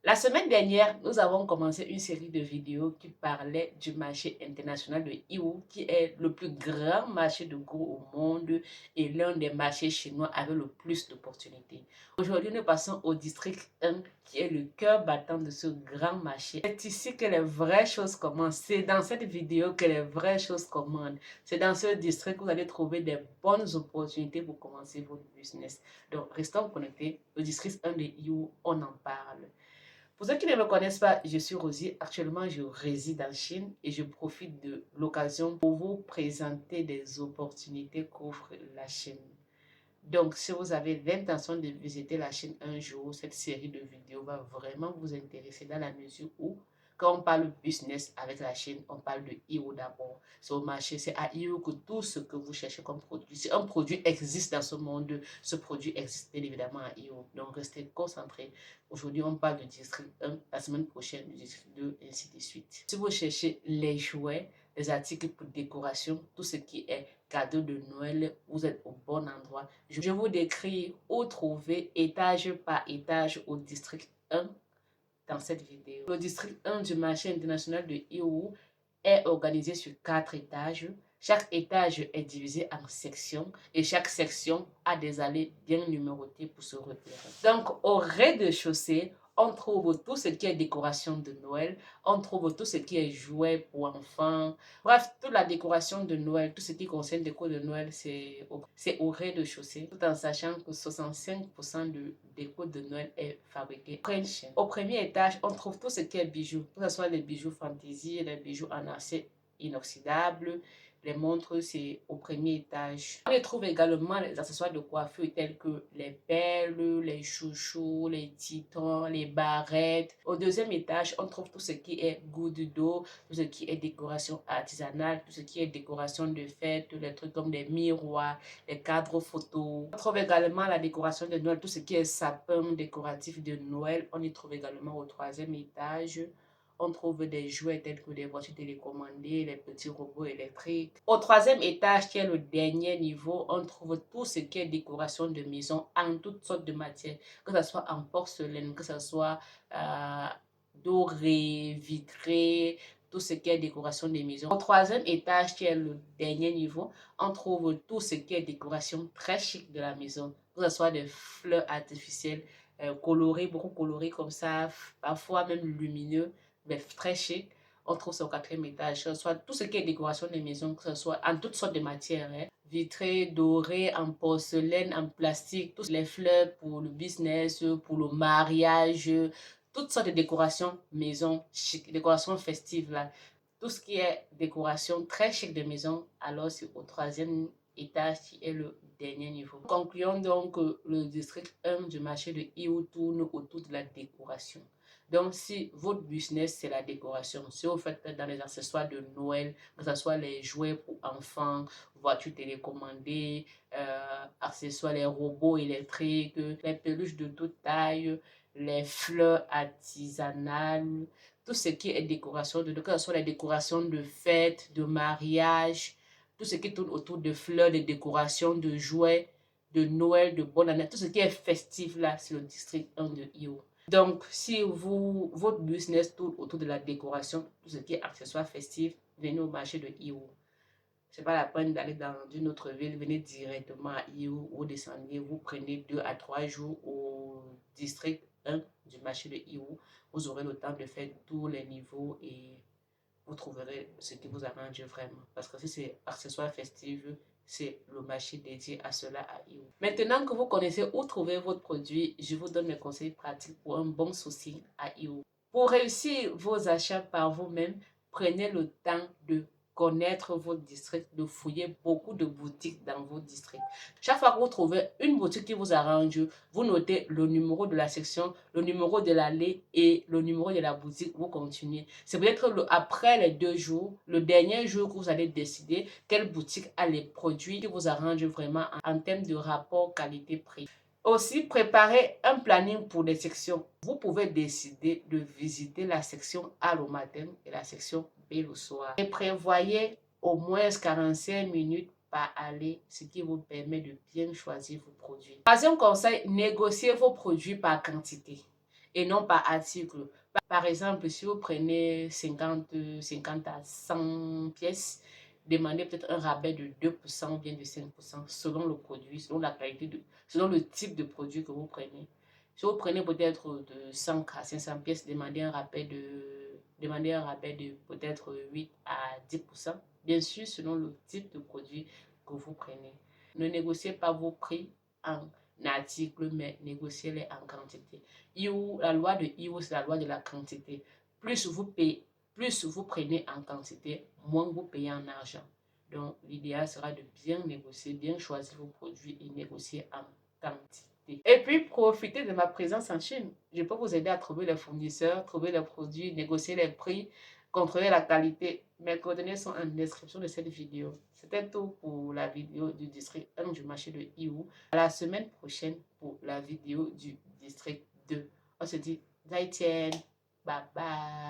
La semaine dernière, nous avons commencé une série de vidéos qui parlait du marché international de Yiwu, qui est le plus grand marché de gros au monde et l'un des marchés chinois avec le plus d'opportunités. Aujourd'hui, nous passons au district 1, qui est le cœur battant de ce grand marché. C'est ici que les vraies choses commencent. C'est dans cette vidéo que les vraies choses commencent. C'est dans ce district que vous allez trouver des bonnes opportunités pour commencer votre business. Donc, restons connectés. Le district 1 de Yiwu, on en parle. Pour ceux qui ne me connaissent pas, je suis Rosie. Actuellement, je réside en Chine et je profite de l'occasion pour vous présenter des opportunités qu'offre la Chine. Donc, si vous avez l'intention de visiter la Chine un jour, cette série de vidéos va vraiment vous intéresser dans la mesure où, quand on parle business avec la Chine, on parle de Yiwu d'abord. C'est au marché, c'est à Yiwu que tout ce que vous cherchez comme produit, si un produit existe dans ce monde, ce produit existe bien évidemment à Yiwu. Donc, restez concentrés. Aujourd'hui, on parle du district 1, la semaine prochaine, du district 2, et ainsi de suite. Si vous cherchez les jouets, les articles pour décoration, tout ce qui est cadeau de Noël, vous êtes au bon endroit. Je vous décris où trouver étage par étage au district 1 dans cette vidéo. Le district 1 du marché international de Yiwu est organisé sur 4 étages. Chaque étage est divisé en sections et chaque section a des allées bien numérotées pour se repérer. Donc, au rez-de-chaussée, on trouve tout ce qui est décoration de Noël, on trouve tout ce qui est jouets pour enfants. Bref, toute la décoration de Noël, tout ce qui concerne déco de Noël, c'est au rez-de-chaussée, tout en sachant que 65% de déco de Noël est fabriqué en Chine. Au premier étage, on trouve tout ce qui est bijoux, que ce soit les bijoux fantaisie, les bijoux en acier inoxydable. Les montres, c'est au premier étage. On y trouve également les accessoires de coiffure tels que les perles, les chouchous, les titans, les barrettes. Au deuxième étage, on trouve tout ce qui est gouttes d'eau, tout ce qui est décoration artisanale, tout ce qui est décoration de fête, les trucs comme des miroirs, les cadres photos. On trouve également la décoration de Noël, tout ce qui est sapin décoratif de Noël. On y trouve également au troisième étage. On trouve des jouets tels que des voitures télécommandées, les petits robots électriques. Au troisième étage, qui est le dernier niveau, on trouve tout ce qui est décoration de maison en toutes sortes de matières, que ce soit en porcelaine, que ce soit doré, vitré, tout ce qui est décoration des maisons. Au troisième étage, qui est le dernier niveau, on trouve tout ce qui est décoration très chic de la maison, que ce soit des fleurs artificielles, colorées, beaucoup colorées comme ça, parfois même lumineux, mais très chic. On trouve ça au quatrième étage, soit tout ce qui est décoration des maisons, que ce soit en toutes sortes de matières, hein. Vitré, doré, en porcelaine, en plastique, toutes les fleurs pour le business, pour le mariage, toutes sortes de décorations maison chic, décorations festives là. Tout ce qui est décoration très chic de maison, alors c'est au troisième étage qui est le dernier niveau. Concluons donc que le district 1 du marché de Yiwu tourne autour de la décoration. Donc, si votre business, c'est la décoration, si vous faites dans les accessoires de Noël, que ce soit les jouets pour enfants, voitures télécommandées, accessoires, les robots électriques, les peluches de toute taille, les fleurs artisanales, tout ce qui est décoration, que ce soit les décorations de fêtes, de mariage, tout ce qui tourne autour de fleurs, de décorations, de jouets, de Noël, de bonne année, tout ce qui est festif là, c'est le district 1 de Yiwu. Donc, si votre business tourne autour de la décoration, tout ce qui est accessoires festifs, venez au marché de Yiwu. Ce n'est pas la peine d'aller dans une autre ville, venez directement à Yiwu ou descendez, vous prenez 2 à 3 jours au district 1 du marché de Yiwu. Vous aurez le temps de faire tous les niveaux et vous trouverez ce qui vous arrange vraiment. Parce que si c'est accessoires festifs, c'est le marché dédié à cela à Yiwu. Maintenant que vous connaissez où trouver votre produit, je vous donne mes conseils pratiques pour un bon sourcing à Yiwu. Pour réussir vos achats par vous-même, prenez le temps de connaître votre district, de fouiller beaucoup de boutiques dans votre district. Chaque fois que vous trouvez une boutique qui vous arrange, vous notez le numéro de la section, le numéro de l'allée et le numéro de la boutique, vous continuez. C'est peut-être après les 2 jours, le dernier jour que vous allez décider quelle boutique a les produits qui vous arrangent vraiment en termes de rapport qualité-prix. Aussi, préparez un planning pour les sections. Vous pouvez décider de visiter la section A le matin et la section B le soir. Et prévoyez au moins 45 minutes par aller, ce qui vous permet de bien choisir vos produits. Troisième conseil, négociez vos produits par quantité. et non par article. Par exemple, si vous prenez 50 à 100 pièces, demandez peut-être un rabais de 2% ou bien de 5% selon le produit, selon la qualité selon le type de produit que vous prenez. Si vous prenez peut-être de 100 à 500 pièces, demandez un rabais de peut-être 8 à 10%. Bien sûr, selon le type de produit que vous prenez. Ne négociez pas vos prix en articles, mais négociez-les en quantité. La loi de IO, c'est la loi de la quantité. Plus vous prenez en quantité, moins vous payez en argent. Donc, l'idéal sera de bien négocier, bien choisir vos produits et négocier en quantité. Et puis, profitez de ma présence en Chine. Je peux vous aider à trouver les fournisseurs, trouver les produits, négocier les prix, contrôler la qualité. Mes coordonnées sont en description de cette vidéo. C'était tout pour la vidéo du district 1 du marché de Yiwu. À la semaine prochaine pour la vidéo du district 2. On se dit, Zai Bye bye.